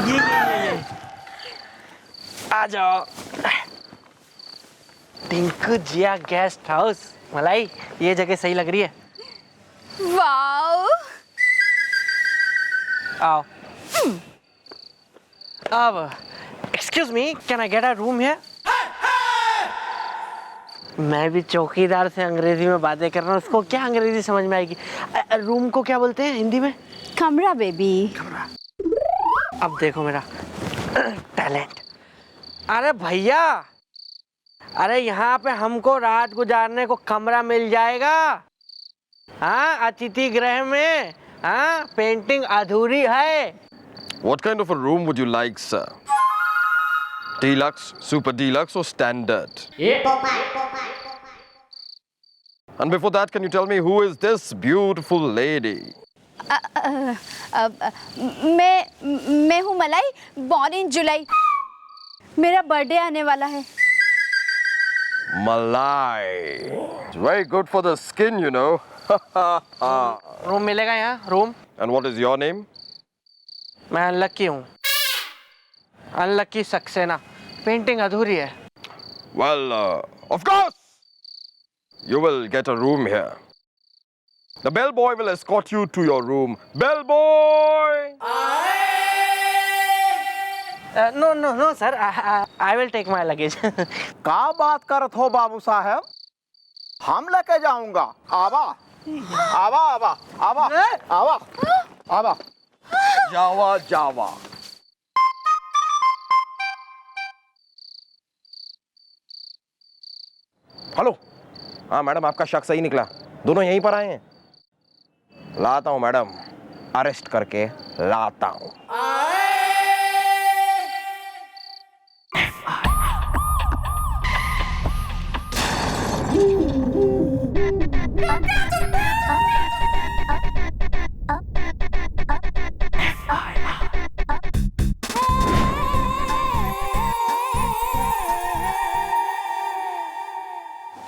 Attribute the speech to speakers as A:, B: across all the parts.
A: ये आ जाओ। टिंकू जिया guest house. मलाई, ये जगह सही लग रही है।
B: वाओ।
A: आओ। अब excuse me, can I get a room here? मैं भी चौकीदार से अंग्रेजी में बातें कर रहा हूँ, उसको क्या अंग्रेजी समझ में आएगी? रूम को क्या बोलते हैं हिंदी में?
B: कमरा बेबी।
A: कमरा। अब देखो मेरा टैलेंट। अरे भैया, अरे यहाँ पे हमको रात गुजारने को कमरा मिल जाएगा। हाँ, अतिथि गृह में। हाँ, पेंटिंग अधूरी है।
C: What kind of a room would you like, sir? Deluxe, super deluxe, or standard? And before that, can you tell me who is this beautiful lady?
B: मैं हूँ मलाई, बॉर्न इन जुलाई। मेरा बर्थडे आने वाला है।
C: Malai. It's very good for the skin, you know.
A: Room मिलेगा यहाँ? Room?
C: And what is your name?
A: मैं अनलक्की हूँ, अनलक्की सक्सेना। पेंटिंग अधूरी है।
C: Well, of course, you will get a room here. The bellboy will escort you to your room. Bellboy!
A: No, sir. I will take my luggage.
D: का बात करत हो बाबू साहब? हम लेके जाऊंगा। आवा आवा आवा आवा आवा आवा जावा जावा।
C: हेलो। हाँ मैडम, आपका शक सही निकला, दोनों यहीं पर आए हैं। लाता हूँ मैडम, अरेस्ट करके लाता हूँ।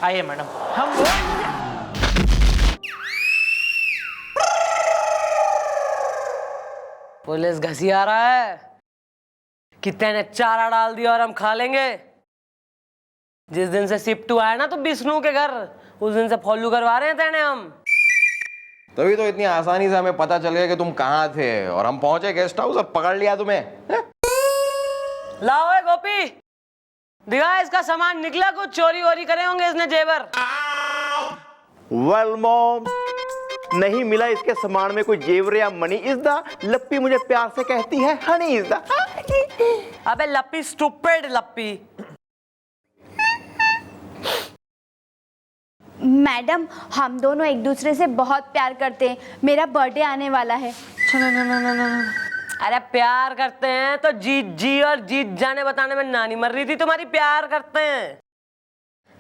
A: आइए मैडम, हम
E: पुलिस घसिया रहा है कि तेने चारा डाल दिया और हम खा लेंगे। जिस दिन से सिप्टू आया ना तो विष्णु के घर, उस दिन से फॉलो करवा रहे हैं तेने हम।
C: तभी तो इतनी आसानी से हमें पता चल गया कि तुम कहाँ थे और हम पहुंचे गेस्ट हाउस और पकड़ लिया तुम्हें।
E: लाओ गोपी, दिखा इसका सामान निकला, कुछ चोरी वोरी करे होंगे इसने जेवर।
D: वेल मॉम, नहीं मिला इसके सामान में कोई जेवर या मनी। इज द लप्पी मुझे प्यार से कहती है हनी इज द।
E: अबे लप्पी, स्टूपिड लप्पी।
B: मैडम, हम दोनों एक दूसरे से बहुत प्यार करते हैं। मेरा बर्थडे आने वाला है।
E: अरे प्यार करते हैं तो जीत जी और जीत जाने बताने में नानी मर रही थी तुम्हारी। प्यार करते हैं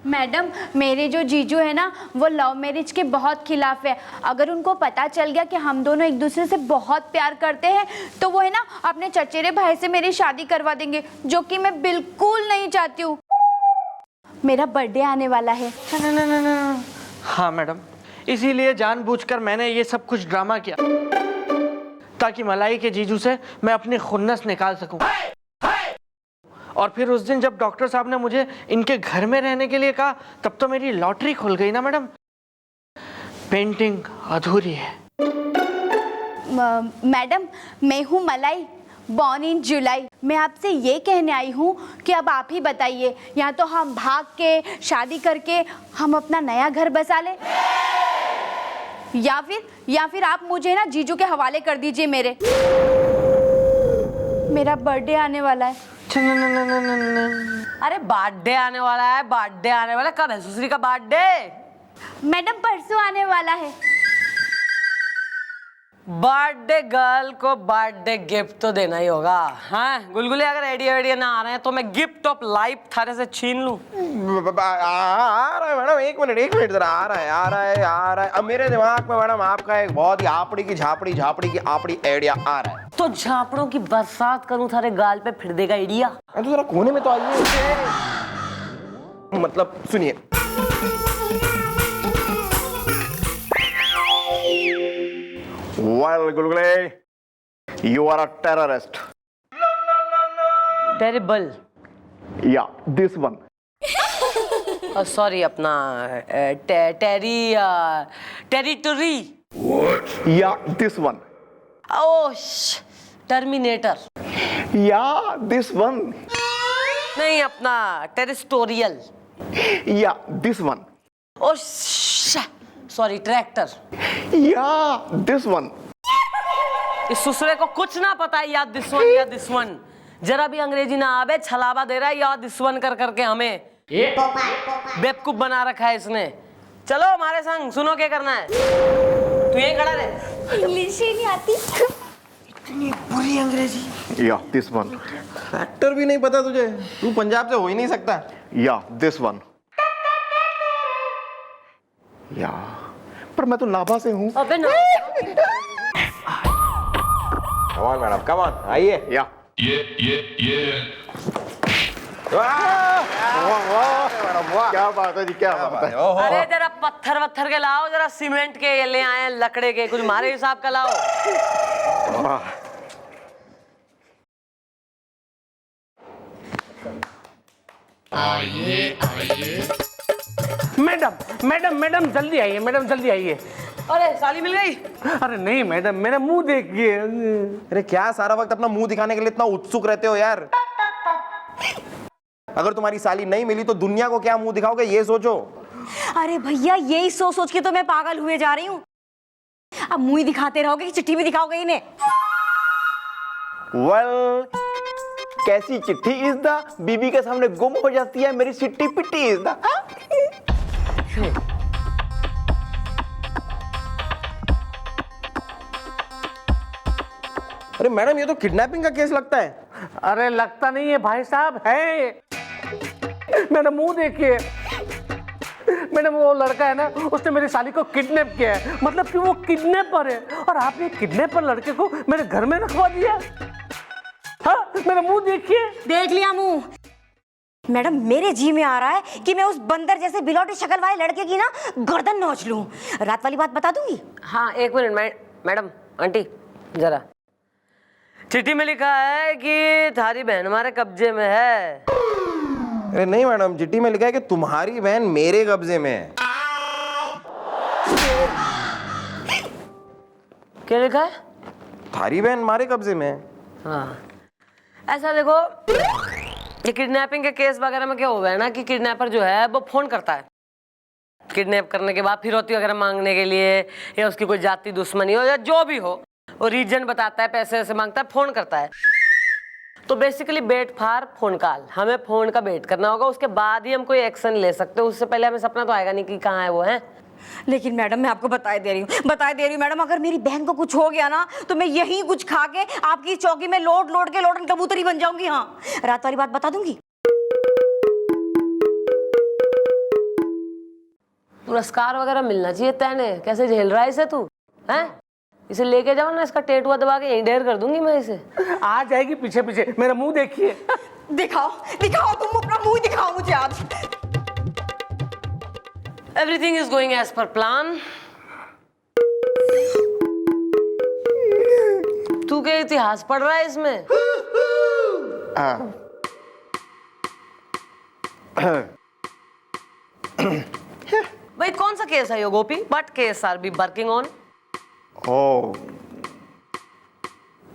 B: मैडम, मेरे जो जीजू है ना, वो लव मैरिज के बहुत खिलाफ है। अगर उनको पता चल गया कि हम दोनों एक दूसरे से बहुत प्यार करते हैं तो वो है ना अपने चचेरे भाई से मेरी शादी करवा देंगे, जो कि मैं बिल्कुल नहीं चाहती हूँ। मेरा बर्थडे आने वाला है।
A: हाँ मैडम, इसीलिए जानबूझकर मैंने ये सब कुछ ड्रामा किया ताकि मलाई के जीजू से मैं अपनी खुन्नस निकाल सकूं। और फिर उस दिन जब डॉक्टर साहब ने मुझे इनके घर में रहने के लिए कहा, तब तो मेरी लॉटरी खुल गई ना मैडम। पेंटिंग अधूरी है।
B: मैडम, मैं हूँ मलाई, बॉर्न इन जुलाई। मैं आपसे ये कहने आई हूँ कि अब आप ही बताइए, या तो हम भाग के शादी करके हम अपना नया घर बसा ले, या फिर आप मुझे ना जीजू के हवाले कर दीजिए। मेरा बर्थडे आने वाला है।
E: अरे बर्थडे आने वाला है, बर्थडे आने वाला। कब है सुसरी का बर्थडे?
B: मैडम, परसों आने वाला है।
E: बर्थडे गर्ल को बर्थडे गिफ्ट तो देना ही होगा। हाँ गुलगुले, अगर आइडिया आइडिया ना आ रहे हैं तो मैं गिफ्ट ऑफ लाइफ थारे से छीन लूं।
C: आ रहा है मैडम, एक मिनट जरा। आ रहा है। अब मेरे दिमाग में मैडम आपका एक बहुत ही आपड़ी की झापड़ी की आपड़ी आइडिया आ रहा है।
E: तो झापड़ों की बरसात करूं थारे गाल पे, फिर देगा आइडिया।
C: तो जरा कोने में तो आइए। मतलब सुनिए,
D: Well, Gulgule, you are a terrorist.
E: Terrible.
D: या दिस वन।
E: सॉरी अपना टेरिटोरी।
D: या दिस वन।
E: Oh terminator.
D: या दिस वन।
E: नहीं अपना टेरिस्टोरियल।
D: या this one.
E: Oh sorry tractor.
D: या दिस वन।
E: इस सुसरे को कुछ ना पता है, याद दिस वन या दिस वन। जरा भी अंग्रेजी ना आवे छलावा दे रहा है याद दिस वन कर करके हमें। बेवकूफ बना रखा है इसने। चलो हमारे संग, सुनो क्या करना है। तू यहीं खड़ा रहे।
B: इंग्लिश ही नहीं आती।
A: इतनी बुरी अंग्रेजी।
D: या दिस वन।
F: फैक्टर भी नहीं पता तुझे, तू पंजाब से हो ही नहीं सकता।
D: या दिस वन। या पर मैं तो नाभा से हूँ।
E: अबे ना।
F: Come on madam, come on, आइए।
D: या
F: मैडम वाह,
D: क्या बात है जी, क्या बात है।
F: ओहो।
E: अरे जरा पत्थर वत्थर के लाओ, जरा सीमेंट के ये ले आए हैं, लकड़े के, कुछ हमारे हिसाब का लाओ।
A: मैडम मैडम मैडम जल्दी आइए, मैडम जल्दी आइए।
E: अरे साली मिल गई।
A: अरे नहीं मैडम, मेरा मुंह देखिए।
F: अरे क्या सारा वक्त अपना मुंह दिखाने के लिए इतना उत्सुक रहते हो यार। अगर तुम्हारी साली नहीं मिली तो दुनिया को क्या मुंह दिखाओगे, ये सोचो।
G: अरे भैया यही सोच सोच के तो मैं पागल हुए जा रही हूँ। अब मुंह ही दिखाते रहोगे कि चिट्ठी भी दिखाओगे इन्हें?
D: वेल कैसी चिट्ठी इस दा बीबी के सामने गुम हो जाती है मेरी सिट्टी पिट्टी इस दा।
F: अरे मैडम ये तो किडनैपिंग का केस लगता है।
A: अरे लगता नहीं है भाई साहब, है। मेरा मुंह देखिए मैडम, वो लड़का है ना, उसने मेरी साली को किडनैप किया है। मतलब कि वो किडनैपर है, और आपने किडनैपर लड़के को मेरे घर में रखवा दिया। हाँ, मेरा मुंह देखिए।
G: देख लिया मुंह। मैडम मेरे जी में आ रहा है कि मैं उस बंदर जैसे बिलौटी शक्ल वाले लड़के की ना गर्दन नोच लूं। रात वाली बात बता दूंगी।
E: हाँ एक मिनट मैडम आंटी जरा। चिट्ठी में लिखा है कि थारी बहन हमारे कब्जे में है।
F: अरे नहीं मैडम, चिट्ठी में लिखा है कि तुम्हारी बहन मेरे कब्जे में है।
E: क्या लिखा है?
F: थारी बहन हमारे कब्जे में है।
E: हाँ ऐसा देखो, ये किडनैपिंग के केस वगैरह में क्या होगा है ना कि किडनैपर जो है वो फोन करता है किडनैप करने के बाद, फिरौती वगैरह मांगने के लिए, या उसकी कोई जाति दुश्मनी हो या जो भी हो, वो रीजन बताता है, पैसे वैसे मांगता है, फोन करता है। तो बेसिकली बेट फार फोन कॉल, हमें फोन का वेट करना होगा, उसके बाद ही हम कोई एक्शन ले सकते हैं। उससे पहले हमें सपना तो आएगा नहीं कि कहाँ है वो है।
G: लेकिन मैडम मैं आपको बता दे रही हूँ मैडम, अगर मेरी बहन को कुछ हो गया ना तो मैं यही कुछ खा के आपकी चौकी में लोट लोट के लोटन कबूतरी बन जाऊंगी। हाँ रात वाली बात बता दूंगी।
E: पुरस्कार वगैरह मिलना चाहिए तेने, कैसे झेल रहा है इसे तू हैं? इसे लेके जाओ ना, इसका टेटुआ दबा के यहीं ढेर कर दूंगी मैं इसे।
A: आ जाएगी पीछे पीछे, मेरा मुंह देखिए।
G: दिखाओ दिखाओ, तुम अपना मुंह दिखाओ मुझे आज।
E: Everything is going as per plan. तू क्या इतिहास पढ़ रहा है इसमें? भाई कौन सा केस है yo Gopi? What case are we working on?
D: Oh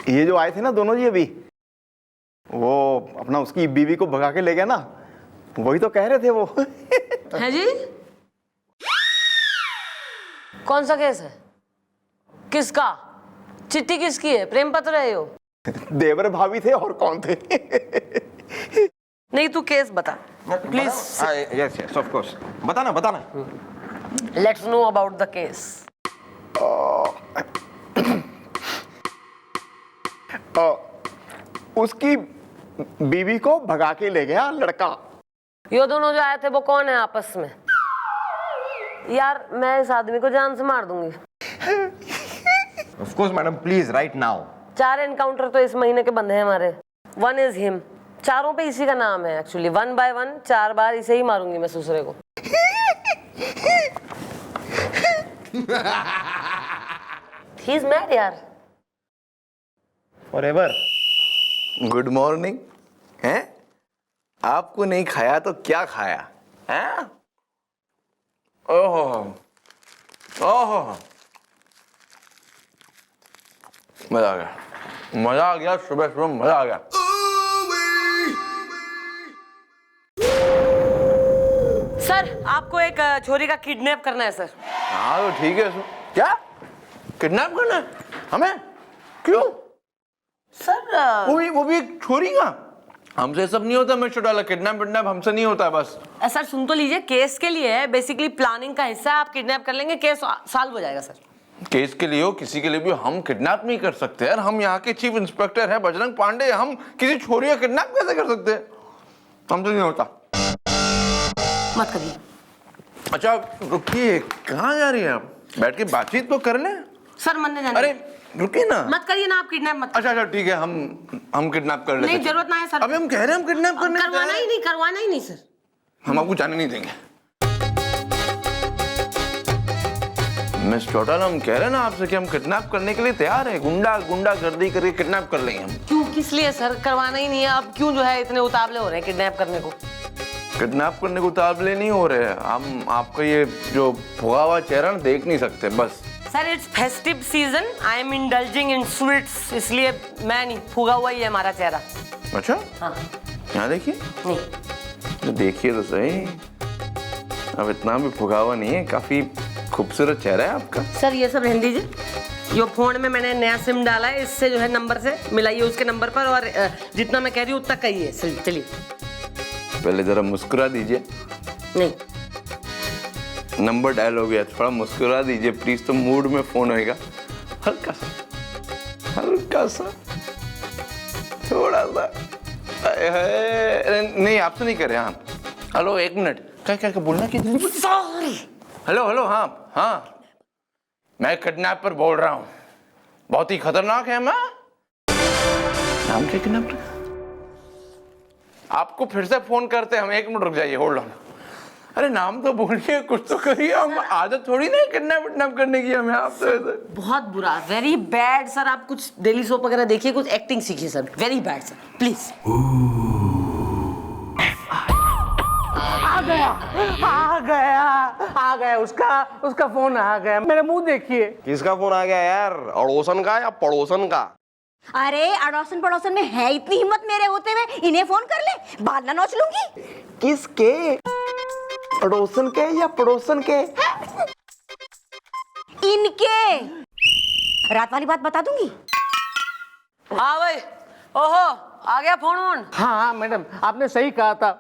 D: ये जो आए थे ना दोनों जी अभी, वो अपना उसकी बीवी को भगा के ले गया ना, वही तो कह रहे थे वो।
E: है जी? कौन सा केस है? किसका? चिट्ठी किसकी है? प्रेम पत्र है यो?
D: देवर भाभी थे और कौन थे।
E: नहीं तू केस बता please.
F: Yes yes of course, बताना बताना।
E: Let's know about the case.
D: उसकी बीवी को भगा के ले गया लड़का।
E: ये दोनों जो आए थे वो कौन है आपस में? यार मैं इस आदमी को जान से मार दूंगी।
F: Of course madam, please right now.
E: 4 encounter तो इस महीने के बंधे हैं हमारे। 1 इज हिम। चारों पे इसी का नाम है एक्चुअली। 1 by 1 4 बार इसे ही मारूंगी मैं दूसरे को। ही इज मैड यार।
F: फॉरएवर।
D: Good morning. हैं? आपको नहीं खाया तो क्या खाया हैं? ओहो ओहो, मजा आ गया, मजा आ गया, सुबह सुबह मजा आ गया।
E: सर आपको एक छोरी का किडनैप करना है सर।
D: हाँ तो ठीक है। क्या किडनैप करना है हमें? क्यों
E: सर?
D: वो भी एक छोरी का? हमसे सब नहीं होता मिस्टर डॉलर, किडनैप विडनैप हमसे नहीं होता है बस।
E: सर सुन तो लीजिए, केस के लिए है, बेसिकली प्लानिंग का हिस्सा। आप किडनैप कर लेंगे, केस सॉल्व हो जाएगा सर।
D: केस के लिए हो, किसी के लिए भी हम किडनैप नहीं कर सकते यार। हम यहाँ के चीफ इंस्पेक्टर हैं बजरंग पांडे, हम किसी छोरी का किडनैप कैसे कर सकते हैं? हमसे नहीं होता।
E: मत करिए।
D: अच्छा रुकिए, कहाँ जा रही है आप? बैठ के बातचीत तो कर लें।
E: सर मन नहीं जाने।
D: अरे रुकिए ना।
E: मत करिए ना आप किडनैप मत।
D: अच्छा ठीक है, हम किडनैप कर लेते हैं।
E: नहीं जरूरत ना है सर।
D: अबे हम कह रहे हैं हम किडनैप करने
E: करवाना ही नहीं सर।
D: हम आपको जाने नहीं देंगे। मिस चौटाला, हम कह रहे हैं ना आपसे कि हम किडनैप करने के लिए तैयार हैं। गुंडा गर्दी करके किडनैप कर लेंगे हम।
E: क्यों, किस लिए सर? करवाना ही नहीं है। अब क्यों जो है इतने उतावले हो रहे हैं किडनैप करने को?
D: किडनैप करने को उतावले नहीं हो रहे हैं हम। आपका ये जो भुआ हुआ चेहरा देख नहीं सकते बस।
E: Sir it's festive season, I am indulging in sweets, इसलिए मैं नहीं, फूगा हुआ ही है हमारा चेहरा।
D: अच्छा
E: हाँ।
D: यहाँ देखिए,
E: नहीं
D: तो देखिए तो सही। अब इतना भी फुगा हुआ नहीं है, काफी खूबसूरत चेहरा है आपका।
E: सर ये सब रहने दीजिए। यो फोन में मैंने नया सिम डाला है, इससे जो है नंबर से मिलाइए उसके नंबर पर, और जितना मैं कह रही हूँ उतना कहिए। चलिए
D: पहले जरा मुस्कुरा दीजिए।
E: नहीं,
D: नंबर डायल हो गया, थोड़ा मुस्कुरा दीजिए प्लीज, तो मूड में फोन होएगा। हल्का सा थोड़ा सा। नहीं आपसे नहीं कर रहे। हाँ हेलो, एक मिनट, क्या बोलना कि? हेलो हाँ मैं किडनैपर बोल रहा हूँ, बहुत ही खतरनाक है मैं। नाम क्या किडनैपर? आपको फिर से फोन करते हम, एक मिनट रुक जाइए, होल्ड ऑन। अरे नाम तो बोलिए, कुछ तो करिए। हम आदत थोड़ी नहीं किडनैप करने की हमें। आप तो ऐसे
E: बहुत बुरा, वेरी बैड सर। आप कुछ डेली सोप वगैरह देखिए, कुछ एक्टिंग सीखिए sir. Very bad sir, please.
A: आ गया उसका फोन आ गया। मेरा मुंह देखिए।
F: किसका फोन आ गया यार? अड़ोसन का या पड़ोसन का?
G: अरे अड़ोसन पड़ोसन में है इतनी हिम्मत मेरे होते हुए, इन्हें फोन कर ले, बाल ना नोच लूंगी।
F: किसके? अड़ोसन के या पड़ोसन के?
G: इनके। रात वाली बात बता दूंगी।
E: हाँ भाई, ओहो आ गया फोन।
A: हाँ मैडम, आपने सही कहा था।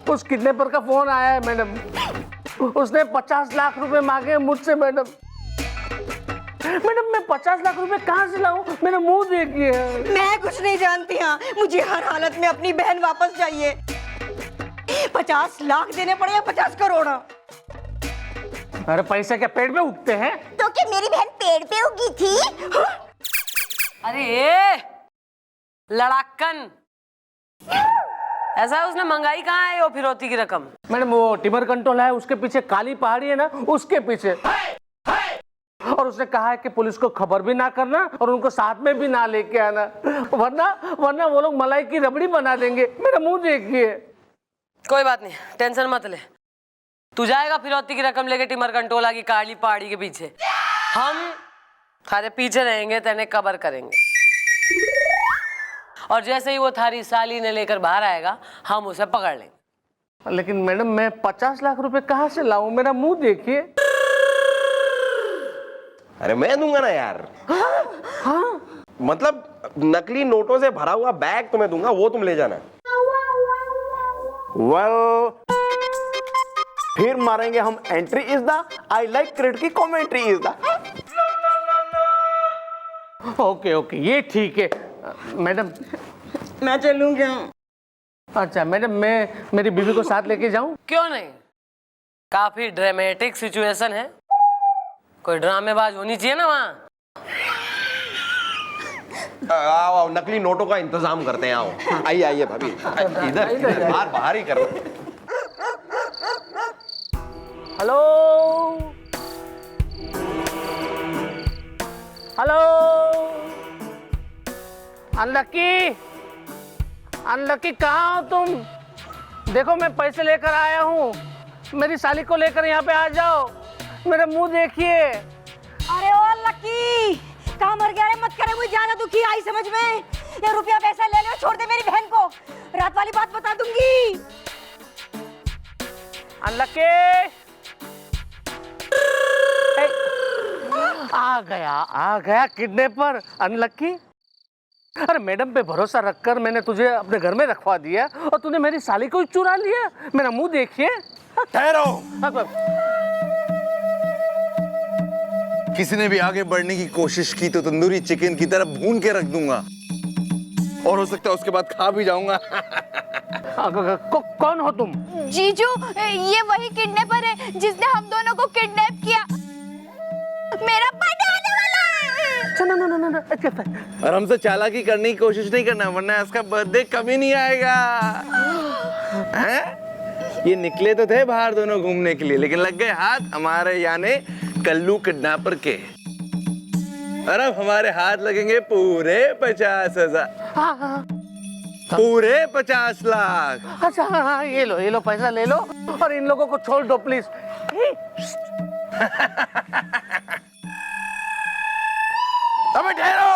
A: उस किडनैपर का फोन आया है मैडम। उसने 50 लाख रुपए मांगे मुझसे मैडम। मैं 50 लाख रुपए कहाँ से लाऊं? मेरा मुंह देखिए।
G: मैं कुछ नहीं जानती। हाँ मुझे हर हालत में अपनी बहन वापस चाहिए। 50 लाख देने पड़े या 50 करोड़?
A: अरे पैसे क्या पेड़ पे उगते हैं?
G: तो क्या मेरी बहन पेड़ पे उगी थी?
E: अरे लड़ाकन, ऐसा है उसने मंगाई कहाँ है वो फिरौती की रकम?
A: मैडम वो टिमर कंट्रोल है, उसके पीछे काली पहाड़ी है ना, उसके पीछे। और उसने कहा है कि पुलिस को खबर भी ना करना और उनको साथ में भी ना लेके आना, वरना वो लोग मलाई की रबड़ी बना देंगे। मेरा मुंह देखिए।
E: कोई बात नहीं, टेंशन मत ले। तू जाएगा फिरौती की रकम लेके टिमर कंटोला की काली पहाड़ी के पीछे, हम थारे पीछे रहेंगे, तेने कबर करेंगे। और जैसे ही वो थारी साली ने लेकर बाहर आएगा, हम उसे पकड़ लेंगे।
A: लेकिन मैडम मैं 50 लाख रुपए कहाँ से लाऊं? मेरा मुंह देखिए।
F: अरे मैं दूंगा ना यार।
A: हाँ?
F: मतलब नकली नोटों से भरा हुआ बैग तुम्हें दूंगा, वो तुम ले जाना।
D: वेल फिर मारेंगे हम entry is the I like credit की कमेंट्री इज द।
A: ओके ये ठीक है। मैडम
G: मैं चलूंगी।
A: अच्छा मैडम, मैं मेरी बीवी को साथ लेके जाऊं?
E: क्यों नहीं, काफी ड्रामेटिक सिचुएशन है, कोई ड्रामेबाज होनी चाहिए ना वहाँ।
F: आओ नकली नोटों का इंतजाम करते हैं। आओ आइए भाभी, इधर बाहर ही कर।
A: हेलो अनलकी कहाँ हो तुम? देखो मैं पैसे लेकर आया हूँ, मेरी साली को लेकर यहाँ पे आ जाओ, मेरा मुंह देखिए।
G: अरे ओ लकी, कहाँ मर गया रे? मत करे मुझे ज्यादा दुखी आई समझ में। ये रुपया पैसा ले ले, छोड़ दे मेरी बहन को। रात वाली बात बता दूंगी।
A: अनलकी, आ गया किडनैपर अनलकी। अरे मैडम पे भरोसा रखकर मैंने तुझे अपने घर में रखवा दिया और तूने मेरी साली को ही चुरा लिया। मेरा मुंह देखिए।
D: ठहरो। किसी ने भी आगे बढ़ने की कोशिश की तो तंदूरी चिकन की तरह भून के रख दूंगा, और हो सकता है उसके बाद खा भी जाऊंगा।
A: कौन हो तुम?
B: जीजू, ये वही किडनैपर है जिसने हम दोनों को किडनैप किया। मेरा बर्थडे आने वाला है।
A: ना।
D: और हमसे चालाकी करने की कोशिश नहीं करना, वरना इसका बर्थडे कभी नहीं आएगा। हैं? ये निकले तो थे बाहर दोनों घूमने के लिए, लेकिन लग गए हाथ हमारे यानी कल्लू किडनैपर के। और अब हमारे हाथ लगेंगे पूरे 50,000। पूरे 50 लाख।
A: अच्छा हाँ, ये लो पैसा ले लो और इन लोगों को छोड़ दो प्लीज।
D: अबे ठहरो।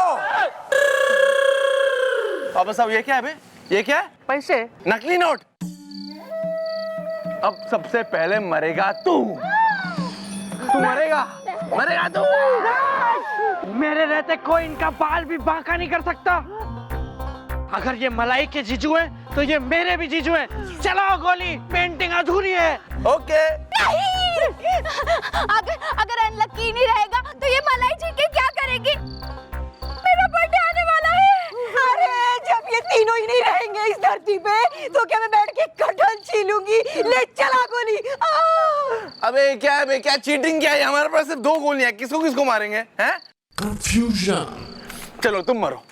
D: अब सब ये क्या है बे? ये क्या है?
A: पैसे?
D: नकली नोट। अब सबसे पहले मरेगा तू। तू मरेगा तू।
A: मेरे रहते कोई इनका बाल भी बांका नहीं कर सकता। अगर ये मलाई के जीजू हैं, तो ये मेरे भी जीजू हैं। चलाओ गोली, पेंटिंग अधूरी है।
D: ओके।
B: अगर अनलकी नहीं रहेगा तो ये मलाई जी के क्या करेगी? मेरा बर्थडे आने वाला है।
G: अरे जब ये तीनों ही नहीं रहेंगे इस धरती पे, तो क्या मैं बैठ के कटहल छीलूंगी? ले चला गोली।
D: अबे क्या है बे? क्या चीटिंग क्या है? हमारे पास सिर्फ 2 गोलियां, किसको मारेंगे? हैं? कंफ्यूजन। चलो तुम मरो।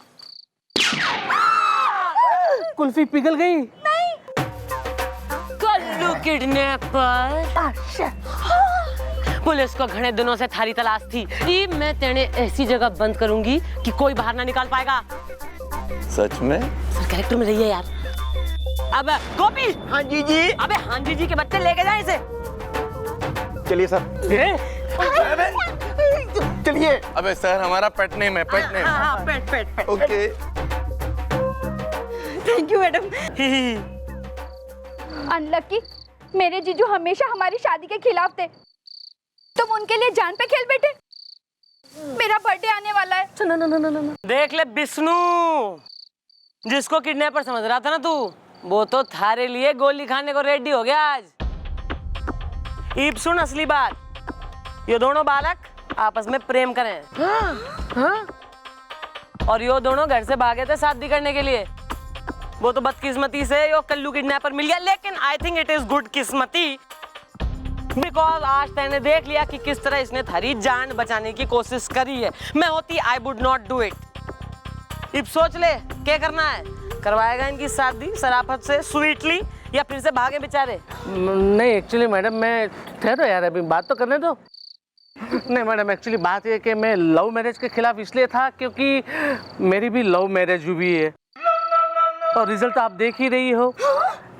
A: कुल्फी पिघल गई।
E: कल्लू किडनैपर। पुलिस को घणे दिनों से थारी तलाश थी। ये मैं तेने ऐसी जगह बंद करूंगी कि कोई बाहर ना निकाल पाएगा।
D: सच में?
E: सर कैरेक्टर में रहिए यार। अब गोपी। हाँ जी। अबे हाँ जी के बच्चे लेके जाए इसे।
F: चलिए सर।
D: चलिए। अबे सर हमारा पेट नेम है, पेट नेम।
E: हाँ, pet.
D: Okay.
G: Thank you madam.
B: Unlucky, मेरे जीजू हमेशा हमारी शादी के खिलाफ थे। तुम उनके लिए जान पे खेल बैठे। मेरा बर्थडे आने वाला है।
E: देख ले विष्णु, जिसको किडनैपर समझ रहा था ना तू, वो तो थारे लिए गोली खाने को रेडी हो गया आज। ईब सुन असली बात, ये दोनों बालक आपस में प्रेम करें। हाँ? और ये दोनों घर से भागे थे शादी करने के लिए। वो तो बदकिस्मती से यो कल्लू किडनैपर मिल गया, लेकिन I think it is good किस्मती, बिकॉज आज मैंने देख लिया कि किस तरह इसने थारी जान बचाने की कोशिश करी है। मैं होती I would not do it. अब सोच ले क्या करना है। करवाएगा इनकी शादी शराफत से, स्वीटली, या फिर से भागे बेचारे?
A: नहीं एक्चुअली मैडम, मैं ठहरो यार, अभी बात तो करने दो। नहीं मैडम, एक्चुअली बात ये कि मैं लव मैरिज के खिलाफ इसलिए था क्योंकि मेरी भी लव मैरिज हुई है और रिजल्ट आप देख ही रही हो।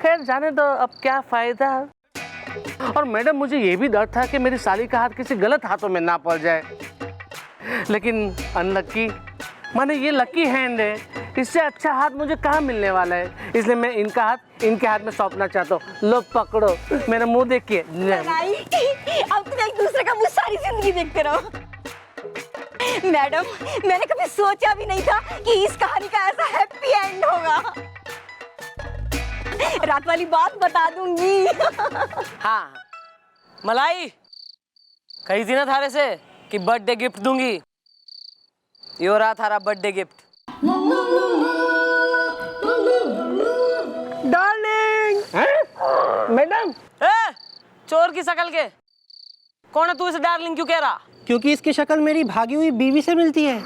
A: खैर जाने दो, अब क्या फायदा। और मैडम मुझे ये भी डर था कि मेरी साली का हाथ किसी गलत हाथों में ना पड़ जाए, लेकिन अनलकी, माने ये लकी हैंड है, इससे अच्छा हाथ मुझे कहाँ मिलने वाला है। इसलिए मैं इनका हाथ इनके हाथ में सौंपना चाहता हूँ। लो पकड़ो, मेरा मुंह देखिए।
G: अब तुम एक दूसरे का मुंह सारी जिंदगी देखते रहो। मैडम, मैंने कभी सोचा भी नहीं था कि इस कहानी का ऐसा हैप्पी एंड होगा। रात वाली बात बता दूंगी।
E: हाँ मलाई, कही थी ना थारे से कि बर्थडे गिफ्ट दूंगी। यो रहा थारा बर्थडे गिफ्ट।
A: डार्लिंग। मैडम,
E: चोर की शकल के कौन है तू? इसे डार्लिंग क्यों कह रहा?
H: क्योंकि इसकी शक्ल मेरी भागी हुई बीवी से मिलती है।